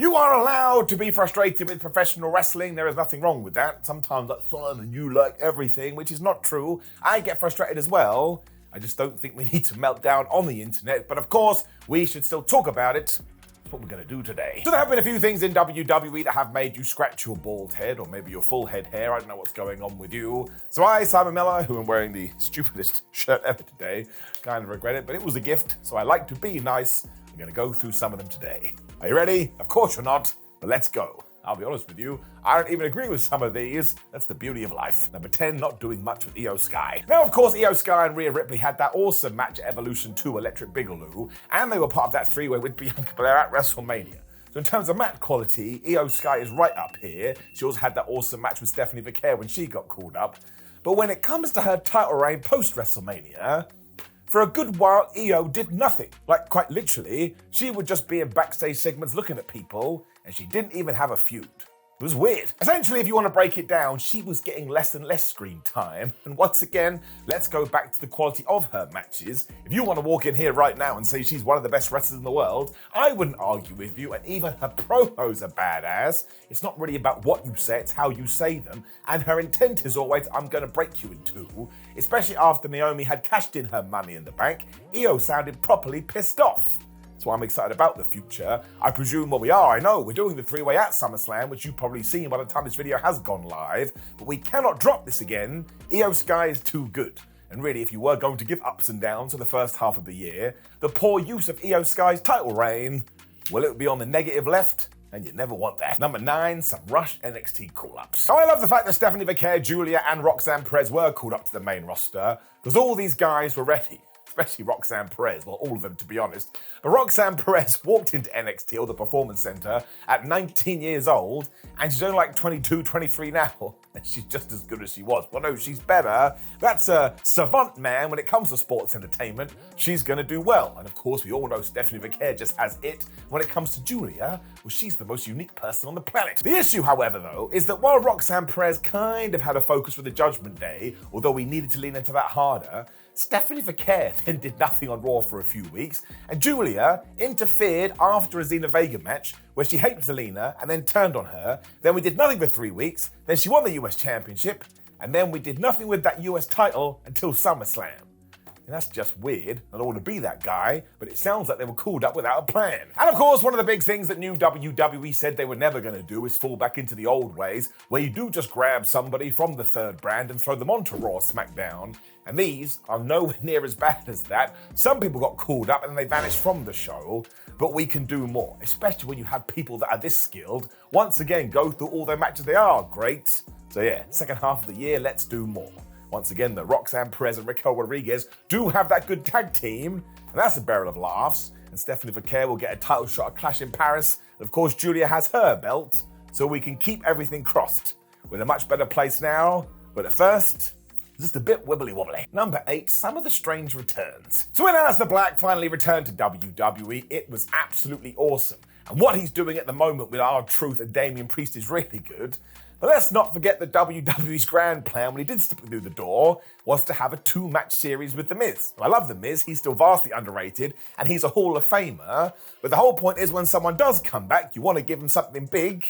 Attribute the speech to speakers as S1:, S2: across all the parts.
S1: You are allowed to be frustrated with professional wrestling. There is nothing wrong with that. Sometimes like, Simon, you like everything, which is not true. I get frustrated as well. I just don't think we need to melt down on the internet. But of course, we should still talk about it. That's what we're going to do today. So there have been a few things in WWE that have made you scratch your bald head or maybe your full head hair. I don't know what's going on with you. So I, Simon Miller, who am wearing the stupidest shirt ever today, kind of regret it, but it was a gift. So I like to be nice. I'm going to go through some of them today. Are you ready? Of course you're not, but let's go. I'll be honest with you, I don't even agree with some of these. That's the beauty of life. Number 10, not doing much with Io Sky. Now, of course, Io Sky and Rhea Ripley had that awesome match at Evolution 2 Electric Boogaloo, and they were part of that three-way with Bianca Belair at WrestleMania. So in terms of match quality, Io Sky is right up here. She also had that awesome match with Stephanie Vaquer when she got called up. But when it comes to her title reign post-WrestleMania, for a good while, Io did nothing. Like, quite literally, she would just be in backstage segments looking at people, and she didn't even have a feud. It was weird. Essentially, if you want to break it down, she was getting less and less screen time. And once again, let's go back to the quality of her matches. If you want to walk in here right now and say she's one of the best wrestlers in the world, I wouldn't argue with you. And even her promos are badass. It's not really about what you say, it's how you say them. And her intent is always, I'm going to break you in two. Especially after Naomi had cashed in her money in the bank, Io sounded properly pissed off. That's why I'm excited about the future. I presume, well, we are, I know, we're doing the three-way at SummerSlam, which you've probably seen by the time this video has gone live, but we cannot drop this again. Io Sky is too good. And really, if you were going to give ups and downs for the first half of the year, the poor use of Io Sky's title reign, well, it would be on the negative left, and you never want that. Number 9, some rush NXT call-ups. Now, I love the fact that Stephanie Vaquer, Julia, and Roxanne Perez were called up to the main roster, because all these guys were ready. Especially Roxanne Perez, well, all of them to be honest. But Roxanne Perez walked into NXT, or the Performance Center, at 19 years old, and she's only like 22, 23 now, and she's just as good as she was. Well, no, she's better. That's a savant, man. When it comes to sports entertainment, she's gonna do well. And of course, we all know Stephanie Vaquer just has it. When it comes to Julia, well, she's the most unique person on the planet. The issue, however, though, is that while Roxanne Perez kind of had a focus for the Judgment Day, although we needed to lean into that harder, Stephanie Vaquer then did nothing on Raw for a few weeks, and Julia interfered after a Zelina Vega match where she hated Zelina and then turned on her. Then we did nothing for 3 weeks, then she won the US Championship, and then we did nothing with that US title until SummerSlam. And that's just weird. I don't want to be that guy, but it sounds like they were called up without a plan. And of course, one of the big things that new WWE said they were never going to do is fall back into the old ways, where you do just grab somebody from the third brand and throw them onto Raw SmackDown. And these are nowhere near as bad as that. Some people got called up and they vanished from the show, but we can do more, especially when you have people that are this skilled. Once again, go through all their matches, they are great. So yeah, second half of the year, let's do more. Once again, the Roxanne Perez and Raquel Rodriguez do have that good tag team, and that's a barrel of laughs. And Stephanie Vaquer will get a title shot at Clash in Paris. And of course, Julia has her belt, so we can keep everything crossed. We're in a much better place now, but at first, just a bit wibbly wobbly. Number 8, some of the strange returns. So when Aleister Black finally returned to WWE, it was absolutely awesome. And what he's doing at the moment with R-Truth and Damian Priest is really good. But let's not forget that WWE's grand plan when he did step through the door was to have a 2-match series with The Miz. I love The Miz, he's still vastly underrated, and he's a Hall of Famer. But the whole point is when someone does come back, you want to give him something big.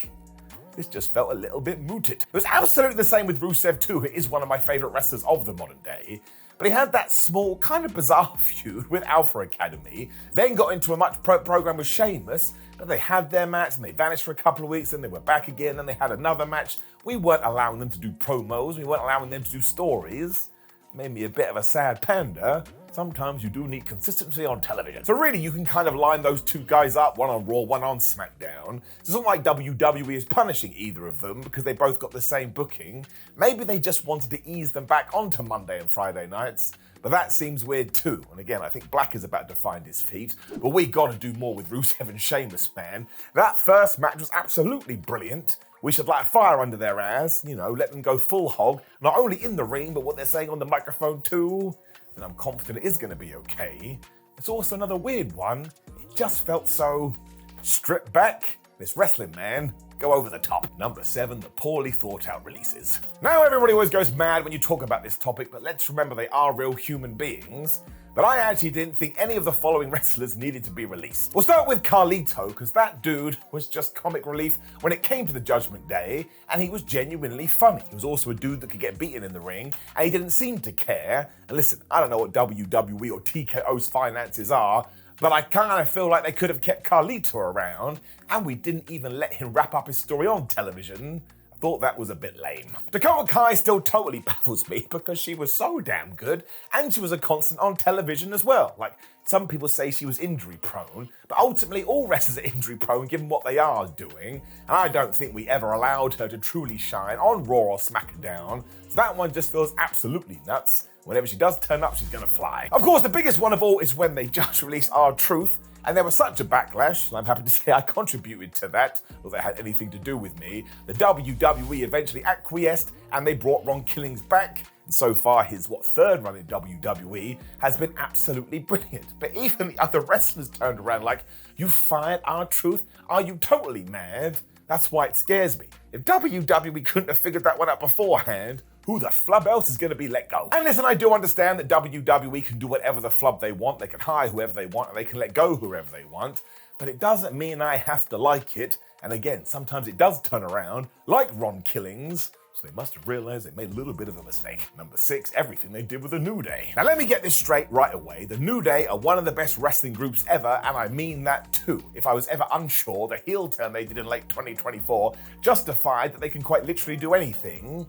S1: This just felt a little bit mooted. It was absolutely the same with Rusev too, who is one of my favourite wrestlers of the modern day. But he had that small, kind of bizarre feud with Alpha Academy, then got into a match program with Sheamus, but they had their match and they vanished for a couple of weeks, then they were back again, then they had another match. We weren't allowing them to do promos, we weren't allowing them to do stories. Made me a bit of a sad panda. Sometimes you do need consistency on television. So really, you can kind of line those two guys up, one on Raw, one on SmackDown. It's not like WWE is punishing either of them because they both got the same booking. Maybe they just wanted to ease them back onto Monday and Friday nights, but that seems weird too. And again, I think Black is about to find his feet, but we gotta do more with Rusev and Sheamus, man. That first match was absolutely brilliant. We should light a fire under their ass, you know, let them go full hog, not only in the ring, but what they're saying on the microphone too. And I'm confident it is going to be okay. It's also another weird one. It just felt so stripped back. This wrestling, man. go over the top. Number 7, the poorly thought out releases. Now everybody always goes mad when you talk about this topic, but let's remember they are real human beings. But I actually didn't think any of the following wrestlers needed to be released. We'll start with Carlito, because that dude was just comic relief when it came to the Judgment Day, and he was genuinely funny. He was also a dude that could get beaten in the ring, and he didn't seem to care. And listen, I don't know what WWE or TKO's finances are, but I kind of feel like they could have kept Carlito around, and we didn't even let him wrap up his story on television. Thought that was a bit lame. Dakota Kai still totally baffles me because she was so damn good and she was a constant on television as well. Like, some people say she was injury prone, but ultimately all wrestlers are injury prone given what they are doing, and I don't think we ever allowed her to truly shine on Raw or SmackDown, so that one just feels absolutely nuts. Whenever she does turn up, she's gonna fly. Of course, the biggest one of all is when they just released R-Truth, and there was such a backlash, and I'm happy to say I contributed to that, although it had anything to do with me. The WWE eventually acquiesced, and they brought Ron Killings back, and so far his, third run in WWE has been absolutely brilliant. But even the other wrestlers turned around like, you fired R-Truth? Are you totally mad? That's why it scares me. If WWE couldn't have figured that one out beforehand, who the flub else is going to be let go? And listen, I do understand that WWE can do whatever the flub they want. They can hire whoever they want and they can let go whoever they want. But it doesn't mean I have to like it. And again, sometimes it does turn around, like Ron Killings. So they must have realized they made a little bit of a mistake. Number 6, everything they did with the New Day. Now let me get this straight right away. The New Day are one of the best wrestling groups ever, and I mean that too. If I was ever unsure, the heel turn they did in late 2024 justified that they can quite literally do anything.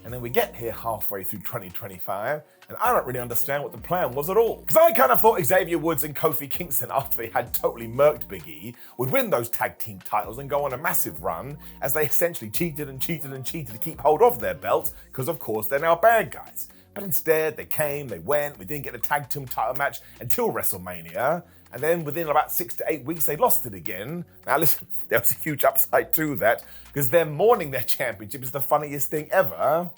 S1: And then we get here halfway through 2025, and I don't really understand what the plan was at all. Because I kind of thought Xavier Woods and Kofi Kingston, after they had totally murked Big E, would win those tag team titles and go on a massive run, as they essentially cheated and cheated and cheated to keep hold of their belt, because of course they're now bad guys. But instead, they came, they went, we didn't get the tag team title match until WrestleMania, and then within about 6 to 8 weeks, they lost it again. Now listen, there was a huge upside to that, because them mourning their championship is the funniest thing ever.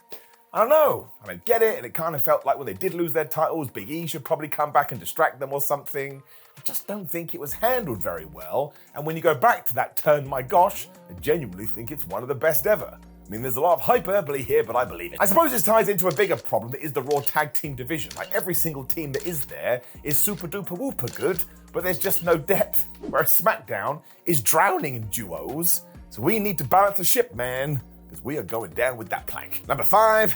S1: I don't know, I don't get it, and it kind of felt like when they did lose their titles, Big E should probably come back and distract them or something. I just don't think it was handled very well, and when you go back to that turn, my gosh, I genuinely think it's one of the best ever. I mean, there's a lot of hyperbole here, but I believe it. I suppose this ties into a bigger problem that is the Raw tag team division. Like, every single team that is there is super duper whooper good, but there's just no depth. Whereas SmackDown is drowning in duos, so we need to balance the ship, man, because we are going down with that plank. Number 5,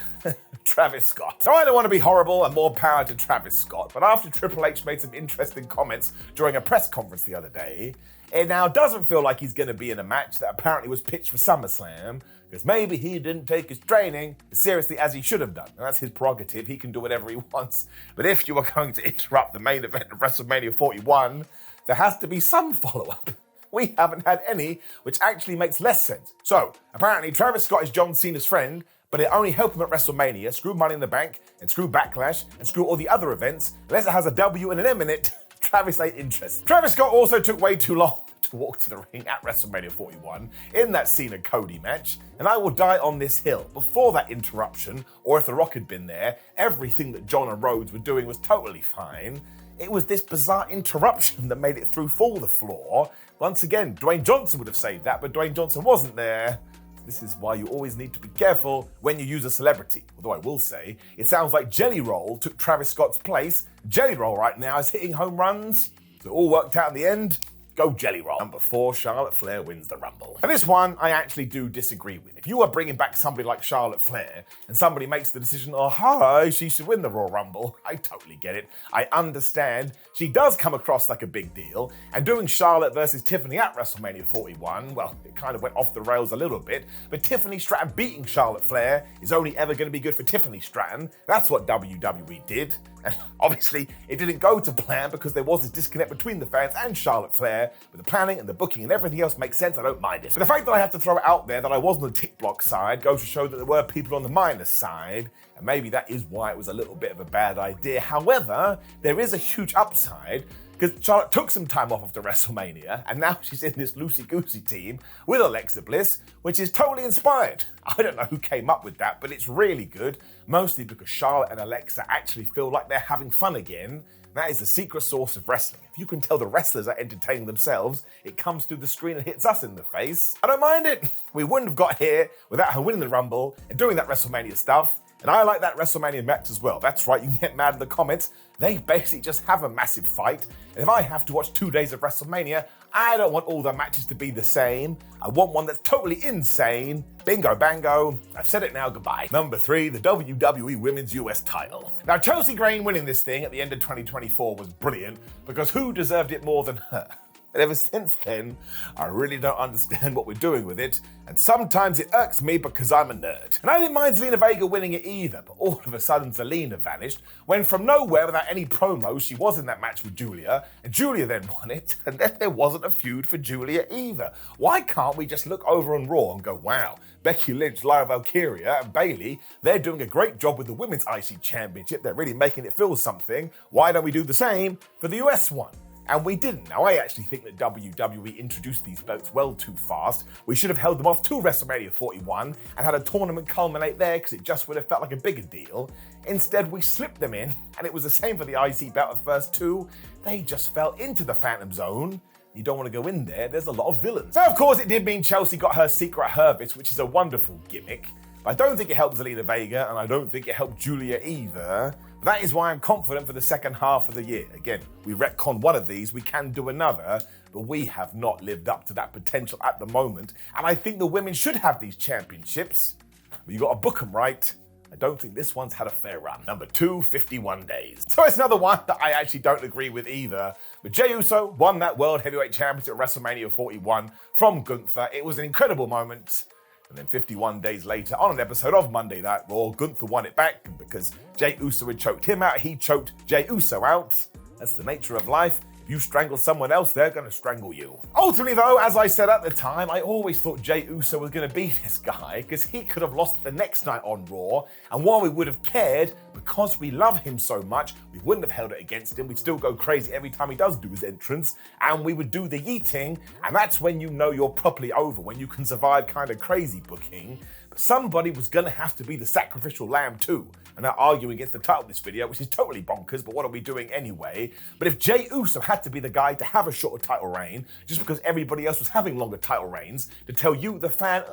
S1: Travis Scott. So I don't want to be horrible, and more power to Travis Scott, but after Triple H made some interesting comments during a press conference the other day, it now doesn't feel like he's going to be in a match that apparently was pitched for SummerSlam, because maybe he didn't take his training as seriously as he should have done. And that's his prerogative. He can do whatever he wants. But if you are going to interrupt the main event of WrestleMania 41, there has to be some follow-up. We haven't had any, which actually makes less sense. So, apparently Travis Scott is John Cena's friend, but it only helped him at WrestleMania, screw Money in the Bank, and screw Backlash, and screw all the other events. Unless it has a W and an M in it, Travis ain't interested. Travis Scott also took way too long to walk to the ring at WrestleMania 41 in that Cena-Cody match, and I will die on this hill. Before that interruption, or if The Rock had been there, everything that John and Rhodes were doing was totally fine. It was this bizarre interruption that made it through for the floor. Once again, Dwayne Johnson would have saved that, but Dwayne Johnson wasn't there. This is why you always need to be careful when you use a celebrity. Although I will say, it sounds like Jelly Roll took Travis Scott's place. Jelly Roll right now is hitting home runs, so it all worked out in the end. Go Jelly Roll. Number 4, Charlotte Flair wins the Rumble. And this one, I actually do disagree with. If you are bringing back somebody like Charlotte Flair, and somebody makes the decision, oh, hi, she should win the Royal Rumble, I totally get it. I understand. She does come across like a big deal, and doing Charlotte versus Tiffany at WrestleMania 41, well, it kind of went off the rails a little bit, but Tiffany Stratton beating Charlotte Flair is only ever going to be good for Tiffany Stratton. That's what WWE did. And obviously, it didn't go to plan because there was this disconnect between the fans and Charlotte Flair, but the planning and the booking and everything else makes sense. I don't mind it. But the fact that I have to throw it out there that I was on the tick block side goes to show that there were people on the minus side, and maybe that is why it was a little bit of a bad idea. However, there is a huge upside, because Charlotte took some time off after WrestleMania, and now she's in this loosey-goosey team with Alexa Bliss, which is totally inspired. I don't know who came up with that, but it's really good, mostly because Charlotte and Alexa actually feel like they're having fun again. That is the secret sauce of wrestling. If you can tell the wrestlers are entertaining themselves, it comes through the screen and hits us in the face. I don't mind it. We wouldn't have got here without her winning the Rumble and doing that WrestleMania stuff. And I like that WrestleMania match as well. That's right, you can get mad in the comments. They basically just have a massive fight. And if I have to watch 2 days of WrestleMania, I don't want all the matches to be the same. I want one that's totally insane. Bingo bango. I've said it now, goodbye. Number 3, the WWE Women's US Title. Now, Chelsea Green winning this thing at the end of 2024 was brilliant because who deserved it more than her? But ever since then, I really don't understand what we're doing with it, and sometimes it irks me because I'm a nerd. And I didn't mind Zelina Vega winning it either, but all of a sudden Zelina vanished, when from nowhere without any promos she was in that match with Julia, and Julia then won it, and then there wasn't a feud for Julia either. Why can't we just look over on Raw and go, wow, Becky Lynch, Lyra Valkyria, and Bayley, they're doing a great job with the Women's IC Championship, they're really making it feel something. Why don't we do the same for the US one? And we didn't. Now, I actually think that WWE introduced these belts well too fast. We should have held them off till WrestleMania 41 and had a tournament culminate there because it just would have felt like a bigger deal. Instead, we slipped them in, and it was the same for the IC belt at first too. They just fell into the Phantom Zone. You don't want to go in there, there's a lot of villains. Now, of course, it did mean Chelsea got her secret Hervis, which is a wonderful gimmick. But I don't think it helped Zelina Vega, and I don't think it helped Julia either. That is why I'm confident for the second half of the year. Again, we retcon one of these, we can do another, but we have not lived up to that potential at the moment. And I think the women should have these championships, but you got to book them right. I don't think this one's had a fair run. Number 2, 51 days. So it's another one that I actually don't agree with either. But Jey Uso won that World Heavyweight Championship at WrestleMania 41 from Gunther. It was an incredible moment. And then 51 days later, on an episode of Monday Night Raw, Gunther won it back, and because Jey Uso had choked him out, he choked Jey Uso out. That's the nature of life. If you strangle someone else, they're going to strangle you. Ultimately, though, as I said at the time, I always thought Jey Uso was going to beat this guy because he could have lost the next night on Raw, and while we would have cared, because we love him so much, we wouldn't have held it against him. We'd still go crazy every time he does do his entrance, and we would do the yeeting, and that's when you know you're properly over, when you can survive kind of crazy booking. But somebody was going to have to be the sacrificial lamb too. And I'm arguing against the title of this video, which is totally bonkers, but what are we doing anyway? But if Jey Uso had to be the guy to have a shorter title reign, just because everybody else was having longer title reigns, to tell you, the fan,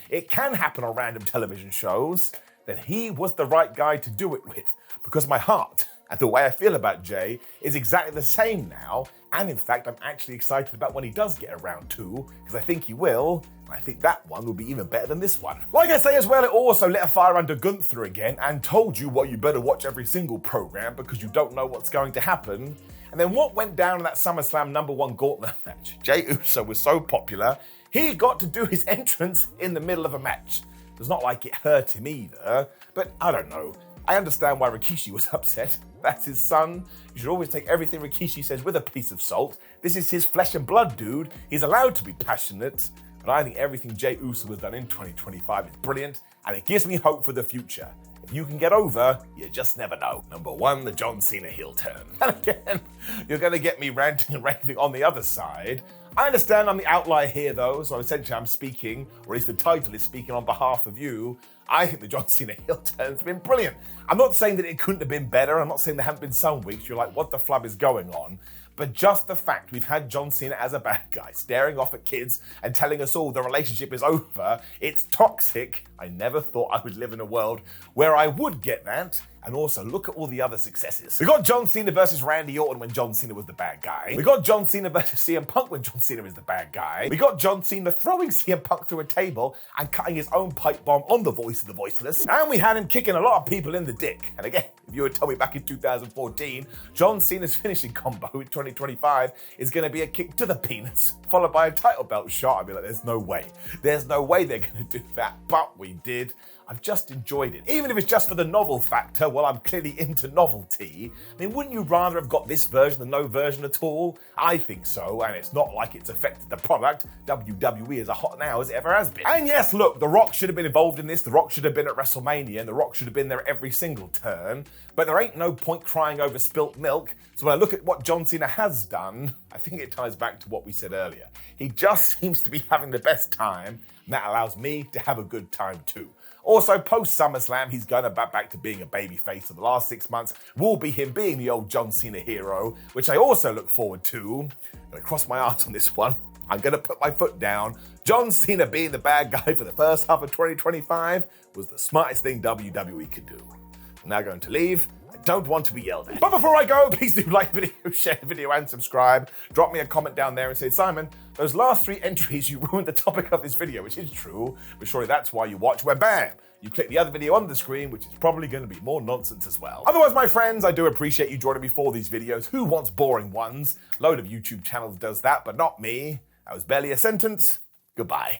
S1: it can happen on random television shows, then he was the right guy to do it with. Because my heart and the way I feel about Jey is exactly the same now. And in fact, I'm actually excited about when he does get around too, because I think he will. And I think that one will be even better than this one. Like I say as well, it also lit a fire under Gunther again and told you what you better watch every single program because you don't know what's going to happen. And then what went down in that SummerSlam #1 gauntlet match? Jey Uso was so popular, he got to do his entrance in the middle of a match. It's not like it hurt him either, but I don't know. I understand why Rikishi was upset. That's his son. You should always take everything Rikishi says with a piece of salt. This is his flesh and blood dude. He's allowed to be passionate. But I think everything Jey Uso has done in 2025 is brilliant, and it gives me hope for the future. If you can get over, you just never know. Number 1, the John Cena heel turn. And again, you're going to get me ranting and raving on the other side. I understand I'm the outlier here though, so essentially I'm speaking, or at least the title is speaking on behalf of you. I think the John Cena heel turn's been brilliant. I'm not saying that it couldn't have been better. I'm not saying there haven't been some weeks you're like, what the flub is going on? But just the fact we've had John Cena as a bad guy, staring off at kids and telling us all the relationship is over, it's toxic. I never thought I would live in a world where I would get that. And also, look at all the other successes. We got John Cena versus Randy Orton when John Cena was the bad guy. We got John Cena versus CM Punk when John Cena is the bad guy. We got John Cena throwing CM Punk through a table and cutting his own pipe bomb on the voice of the voiceless. And we had him kicking a lot of people in the dick. And again, if you had told me back in 2014, John Cena's finishing combo in 2025 is going to be a kick to the penis, followed by a title belt shot, I'd be like, there's no way. There's no way they're going to do that. But we did. I've just enjoyed it. Even if it's just for the novel factor, well, I'm clearly into novelty. I mean, wouldn't you rather have got this version than no version at all? I think so, and it's not like it's affected the product. WWE is as hot now as it ever has been. And yes, look, The Rock should have been involved in this. The Rock should have been at WrestleMania, and The Rock should have been there every single turn. But there ain't no point crying over spilt milk. So when I look at what John Cena has done, I think it ties back to what we said earlier. He just seems to be having the best time, and that allows me to have a good time too. Also, post SummerSlam, he's going back to being a babyface. So the last 6 months will be him being the old John Cena hero, which I also look forward to. I'm going to cross my arms on this one. I'm going to put my foot down. John Cena being the bad guy for the first half of 2025 was the smartest thing WWE could do. I'm now going to leave. I don't want to be yelled at. But before I go, please do like the video, share the video, and subscribe. Drop me a comment down there and say, Simon, those last 3 entries, you ruined the topic of this video, which is true, but surely that's why you watch, where bam, you click the other video on the screen, which is probably going to be more nonsense as well. Otherwise, my friends, I do appreciate you joining me for these videos. Who wants boring ones? A load of YouTube channels does that, but not me. That was barely a sentence. Goodbye.